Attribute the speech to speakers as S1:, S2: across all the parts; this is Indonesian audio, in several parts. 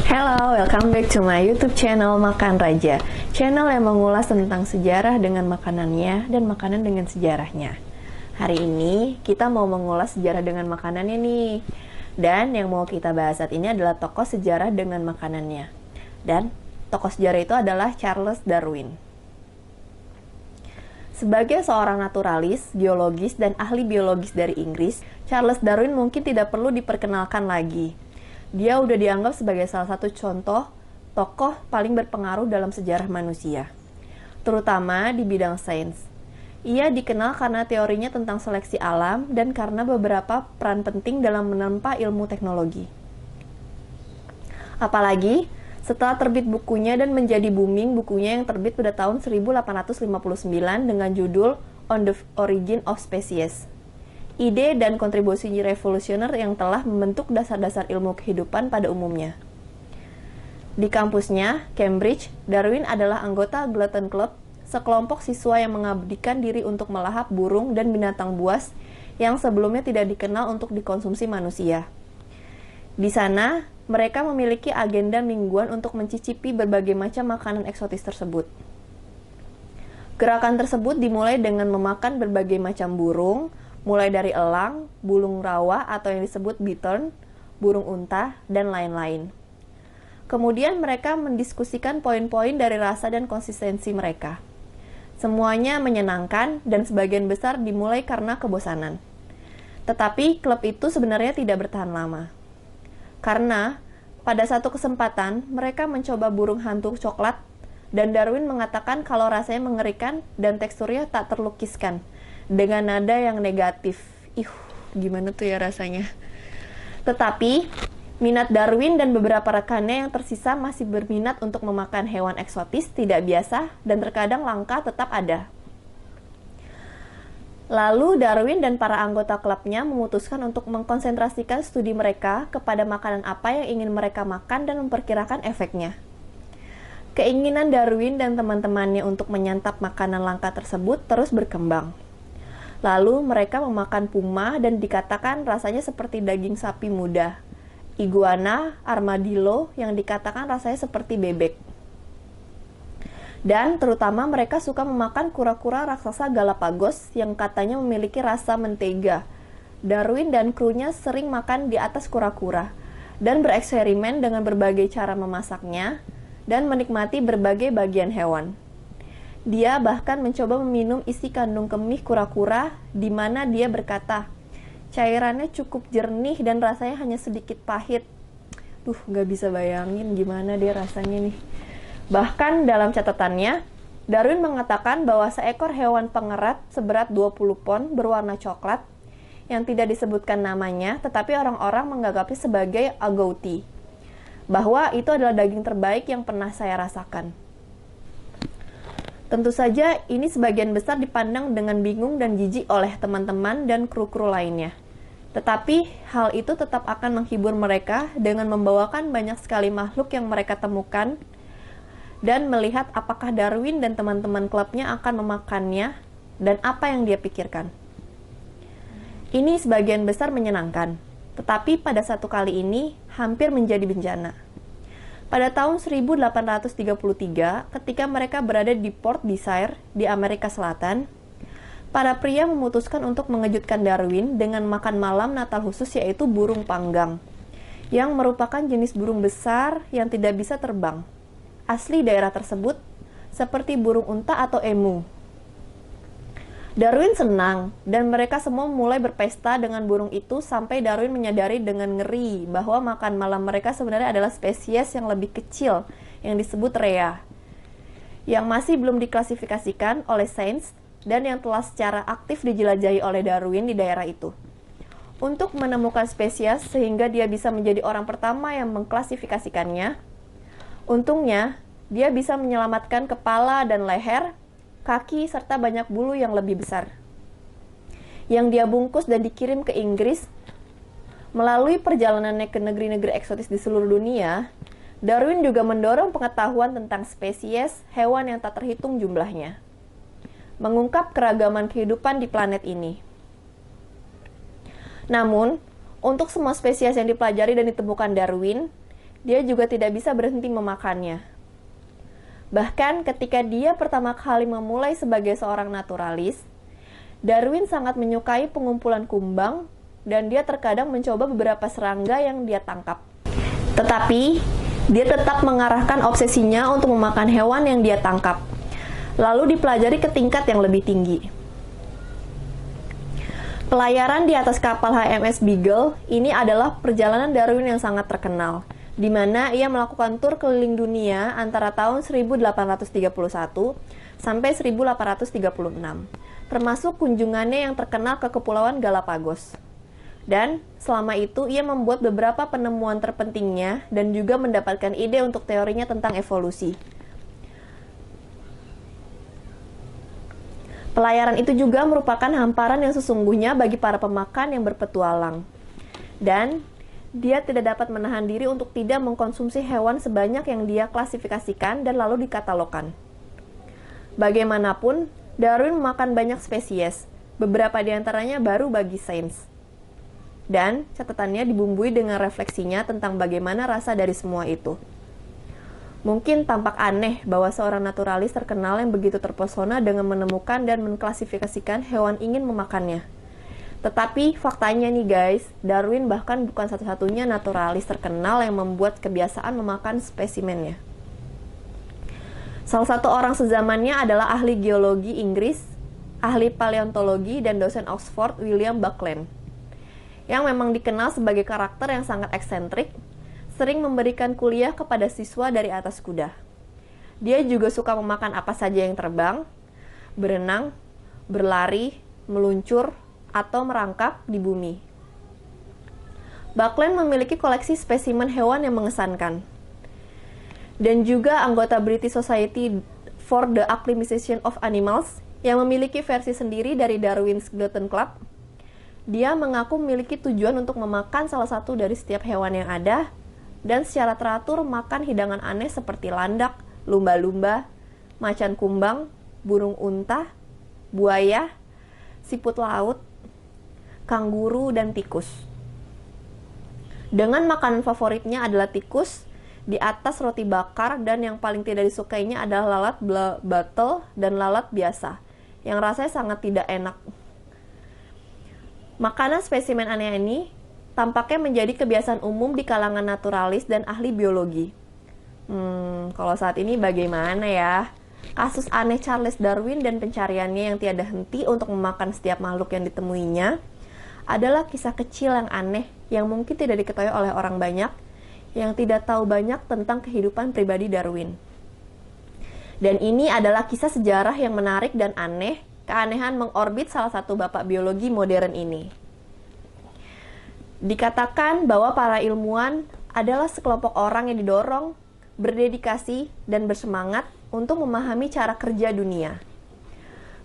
S1: Hello, welcome back to my YouTube channel Makan Raja. Channel yang mengulas tentang sejarah dengan makanannya dan makanan dengan sejarahnya. Hari ini kita mau mengulas sejarah dengan makanannya nih. Dan yang mau kita bahas saat ini adalah tokoh sejarah dengan makanannya. Dan tokoh sejarah itu adalah Charles Darwin. Sebagai seorang naturalis, geologis, dan ahli biologis dari Inggris, Charles Darwin mungkin tidak perlu diperkenalkan lagi. Dia udah dianggap sebagai salah satu contoh tokoh paling berpengaruh dalam sejarah manusia, terutama di bidang sains. Ia dikenal karena teorinya tentang seleksi alam dan karena beberapa peran penting dalam menempa ilmu teknologi. Apalagi setelah terbit bukunya dan menjadi booming bukunya yang terbit pada tahun 1859 dengan judul On the Origin of Species. Ide dan kontribusi revolusioner yang telah membentuk dasar-dasar ilmu kehidupan pada umumnya. Di kampusnya, Cambridge, Darwin adalah anggota Glutton Club, sekelompok siswa yang mengabdikan diri untuk melahap burung dan binatang buas yang sebelumnya tidak dikenal untuk dikonsumsi manusia. Di sana, mereka memiliki agenda mingguan untuk mencicipi berbagai macam makanan eksotis tersebut. Gerakan tersebut dimulai dengan memakan berbagai macam burung, mulai dari elang, burung rawa atau yang disebut bittern, burung unta, dan lain-lain. Kemudian mereka mendiskusikan poin-poin dari rasa dan konsistensi mereka. Semuanya menyenangkan dan sebagian besar dimulai karena kebosanan. Tetapi klub itu sebenarnya tidak bertahan lama. Karena pada satu kesempatan mereka mencoba burung hantu coklat dan Darwin mengatakan kalau rasanya mengerikan dan teksturnya tak terlukiskan. Dengan nada yang negatif. Gimana tuh ya rasanya? Tetapi, minat Darwin dan beberapa rekannya yang tersisa masih berminat untuk memakan hewan eksotis tidak biasa dan terkadang langka tetap ada. Lalu Darwin dan para anggota klubnya memutuskan untuk mengkonsentrasikan studi mereka kepada makanan apa yang ingin mereka makan dan memperkirakan efeknya. Keinginan Darwin dan teman-temannya untuk menyantap makanan langka tersebut terus berkembang. Lalu mereka memakan puma dan dikatakan rasanya seperti daging sapi muda. Iguana, armadillo yang dikatakan rasanya seperti bebek. Dan terutama mereka suka memakan kura-kura raksasa Galapagos yang katanya memiliki rasa mentega. Darwin dan krunya sering makan di atas kura-kura dan bereksperimen dengan berbagai cara memasaknya dan menikmati berbagai bagian hewan. Dia bahkan mencoba meminum isi kandung kemih kura-kura, di mana dia berkata, cairannya cukup jernih dan rasanya hanya sedikit pahit. Gak bisa bayangin gimana dia rasanya nih. Bahkan dalam catatannya, Darwin mengatakan bahwa seekor hewan pengerat seberat 20 pon berwarna coklat, yang tidak disebutkan namanya, tetapi orang-orang menganggapnya sebagai agouti, bahwa itu adalah daging terbaik yang pernah saya rasakan. Tentu saja ini sebagian besar dipandang dengan bingung dan jijik oleh teman-teman dan kru-kru lainnya. Tetapi hal itu tetap akan menghibur mereka dengan membawakan banyak sekali makhluk yang mereka temukan dan melihat apakah Darwin dan teman-teman klubnya akan memakannya dan apa yang dia pikirkan. Ini sebagian besar menyenangkan, tetapi pada satu kali ini hampir menjadi bencana. Pada tahun 1833, ketika mereka berada di Port Desire di Amerika Selatan, para pria memutuskan untuk mengejutkan Darwin dengan makan malam Natal khusus yaitu burung panggang, yang merupakan jenis burung besar yang tidak bisa terbang, asli daerah tersebut, seperti burung unta atau emu. Darwin senang, dan mereka semua mulai berpesta dengan burung itu sampai Darwin menyadari dengan ngeri bahwa makan malam mereka sebenarnya adalah spesies yang lebih kecil yang disebut rhea, yang masih belum diklasifikasikan oleh sains dan yang telah secara aktif dijelajahi oleh Darwin di daerah itu. Untuk menemukan spesies sehingga dia bisa menjadi orang pertama yang mengklasifikasikannya, untungnya dia bisa menyelamatkan kepala dan leher, kaki, serta banyak bulu yang lebih besar, yang dia bungkus dan dikirim ke Inggris. Melalui perjalanannya ke negeri-negeri eksotis di seluruh dunia, Darwin juga mendorong pengetahuan tentang spesies hewan yang tak terhitung jumlahnya, mengungkap keragaman kehidupan di planet ini. Namun, untuk semua spesies yang dipelajari dan ditemukan Darwin, dia juga tidak bisa berhenti memakannya. Bahkan ketika dia pertama kali memulai sebagai seorang naturalis, Darwin sangat menyukai pengumpulan kumbang dan dia terkadang mencoba beberapa serangga yang dia tangkap. Tetapi, dia tetap mengarahkan obsesinya untuk memakan hewan yang dia tangkap, lalu dipelajari ke tingkat yang lebih tinggi. Pelayaran di atas kapal HMS Beagle ini adalah perjalanan Darwin yang sangat terkenal, di mana ia melakukan tur keliling dunia antara tahun 1831 sampai 1836, termasuk kunjungannya yang terkenal ke Kepulauan Galapagos. Dan selama itu ia membuat beberapa penemuan terpentingnya dan juga mendapatkan ide untuk teorinya tentang evolusi. Pelayaran itu juga merupakan hamparan yang sesungguhnya bagi para pemakan yang berpetualang. Dan dia tidak dapat menahan diri untuk tidak mengkonsumsi hewan sebanyak yang dia klasifikasikan dan lalu dikatalogkan. Bagaimanapun, Darwin memakan banyak spesies, beberapa di antaranya baru bagi sains. Dan catatannya dibumbui dengan refleksinya tentang bagaimana rasa dari semua itu. Mungkin tampak aneh bahwa seorang naturalis terkenal yang begitu terpesona dengan menemukan dan mengklasifikasikan hewan ingin memakannya. Tetapi faktanya nih guys, Darwin bahkan bukan satu-satunya naturalis terkenal yang membuat kebiasaan memakan spesimennya. Salah satu orang sezamannya adalah ahli geologi Inggris, ahli paleontologi dan dosen Oxford William Buckland, yang memang dikenal sebagai karakter yang sangat eksentrik, sering memberikan kuliah kepada siswa dari atas kuda. Dia juga suka memakan apa saja yang terbang, berenang, berlari, meluncur, atau merangkak di bumi. Buckland memiliki koleksi spesimen hewan yang mengesankan. Dan juga anggota British Society for the Acclimatization of Animals yang memiliki versi sendiri dari Darwin's Glutton Club. Dia mengaku memiliki tujuan untuk memakan salah satu dari setiap hewan yang ada, dan secara teratur makan hidangan aneh seperti landak, lumba-lumba, macan kumbang, burung unta, buaya, siput laut, kanguru, dan tikus. Dengan makanan favoritnya adalah tikus, di atas roti bakar, dan yang paling tidak disukainya adalah lalat batel dan lalat biasa, yang rasanya sangat tidak enak. Makanan spesimen aneh ini tampaknya menjadi kebiasaan umum di kalangan naturalis dan ahli biologi. Kalau saat ini bagaimana ya? Kasus aneh Charles Darwin dan pencariannya yang tiada henti untuk memakan setiap makhluk yang ditemuinya adalah kisah kecil yang aneh yang mungkin tidak diketahui oleh orang banyak yang tidak tahu banyak tentang kehidupan pribadi Darwin. Dan ini adalah kisah sejarah yang menarik dan aneh, keanehan mengorbit salah satu bapak biologi modern ini. Dikatakan bahwa para ilmuwan adalah sekelompok orang yang didorong, berdedikasi, dan bersemangat untuk memahami cara kerja dunia.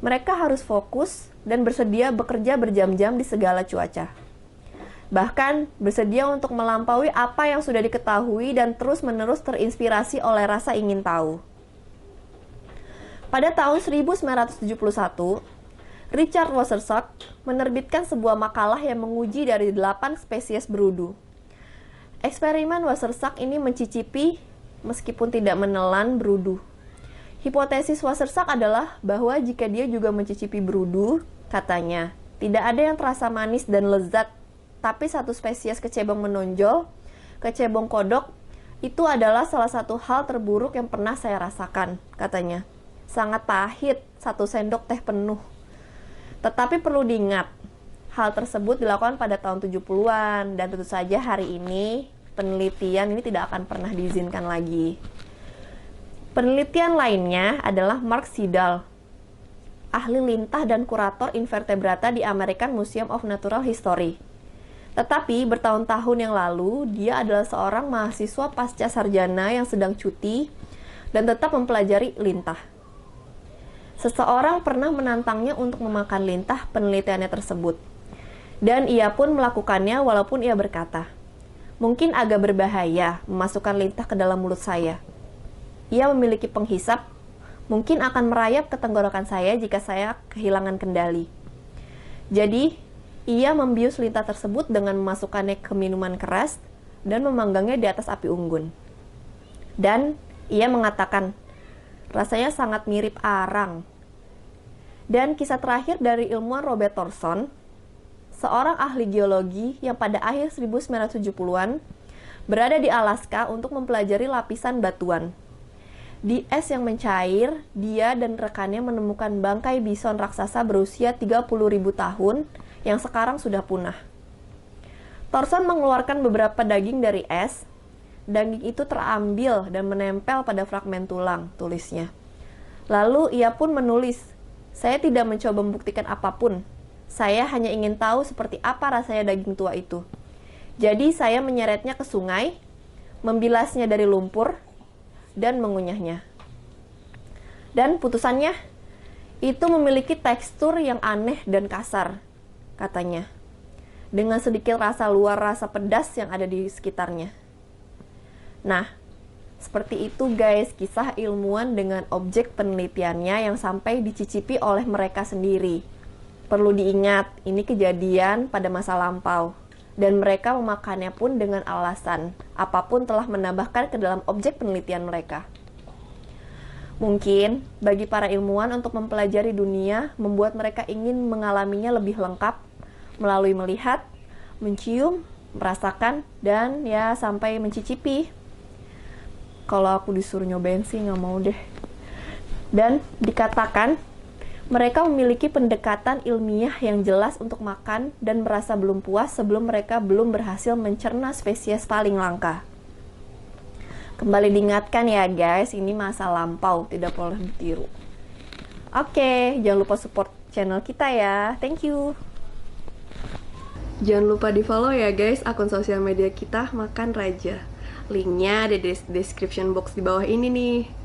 S1: Mereka harus fokus dan bersedia bekerja berjam-jam di segala cuaca. Bahkan bersedia untuk melampaui apa yang sudah diketahui dan terus-menerus terinspirasi oleh rasa ingin tahu. Pada tahun 1971, Richard Wassersack menerbitkan sebuah makalah yang menguji dari 8 spesies berudu. Eksperimen Wassersack ini mencicipi meskipun tidak menelan berudu. Hipotesis Wassersack adalah bahwa jika dia juga mencicipi berudu, katanya, tidak ada yang terasa manis dan lezat, tapi satu spesies kecebong menonjol, kecebong kodok, itu adalah salah satu hal terburuk yang pernah saya rasakan, katanya. Sangat pahit, 1 sendok teh penuh. Tetapi perlu diingat, hal tersebut dilakukan pada tahun 70-an, dan tentu saja hari ini, penelitian ini tidak akan pernah diizinkan lagi. Penelitian lainnya adalah Mark Siddall, ahli lintah dan kurator invertebrata di American Museum of Natural History. Tetapi bertahun-tahun yang lalu, dia adalah seorang mahasiswa pasca sarjana yang sedang cuti dan tetap mempelajari lintah. Seseorang pernah menantangnya untuk memakan lintah penelitiannya tersebut. Dan ia pun melakukannya walaupun ia berkata, mungkin agak berbahaya memasukkan lintah ke dalam mulut saya. Ia memiliki penghisap, mungkin akan merayap ke tenggorokan saya jika saya kehilangan kendali. Jadi, ia membius lintah tersebut dengan memasukkannya ke minuman keras, dan memanggangnya di atas api unggun. Dan ia mengatakan, rasanya sangat mirip arang. Dan kisah terakhir dari ilmuwan Robert Thorson, seorang ahli geologi yang pada akhir 1970-an berada di Alaska untuk mempelajari lapisan batuan. Di es yang mencair, dia dan rekannya menemukan bangkai bison raksasa berusia 30.000 tahun yang sekarang sudah punah. Thorson mengeluarkan beberapa daging dari es. Daging itu terambil dan menempel pada fragmen tulang, tulisnya. Lalu ia pun menulis, "Saya tidak mencoba membuktikan apapun. Saya hanya ingin tahu seperti apa rasanya daging tua itu. Jadi saya menyeretnya ke sungai, membilasnya dari lumpur, dan mengunyahnya. Dan putusannya, itu memiliki tekstur yang aneh dan kasar," katanya, dengan sedikit rasa luar rasa pedas yang ada di sekitarnya. Nah, seperti itu guys kisah ilmuwan dengan objek penelitiannya yang sampai dicicipi oleh mereka sendiri. Perlu diingat, ini kejadian pada masa lampau. Dan mereka memakannya pun dengan alasan apapun telah menambahkan ke dalam objek penelitian mereka. Mungkin bagi para ilmuwan untuk mempelajari dunia membuat mereka ingin mengalaminya lebih lengkap melalui melihat, mencium, merasakan, dan ya sampai mencicipi. Kalau aku disuruh nyobain sih nggak mau deh. Dan dikatakan mereka memiliki pendekatan ilmiah yang jelas untuk makan dan merasa belum puas sebelum mereka belum berhasil mencerna spesies paling langka. Kembali diingatkan ya guys, ini masa lampau, tidak boleh ditiru. Oke, jangan lupa support channel kita ya. Thank you. Jangan lupa di follow ya guys akun sosial media kita Makan Raja. Linknya ada di description box di bawah ini nih.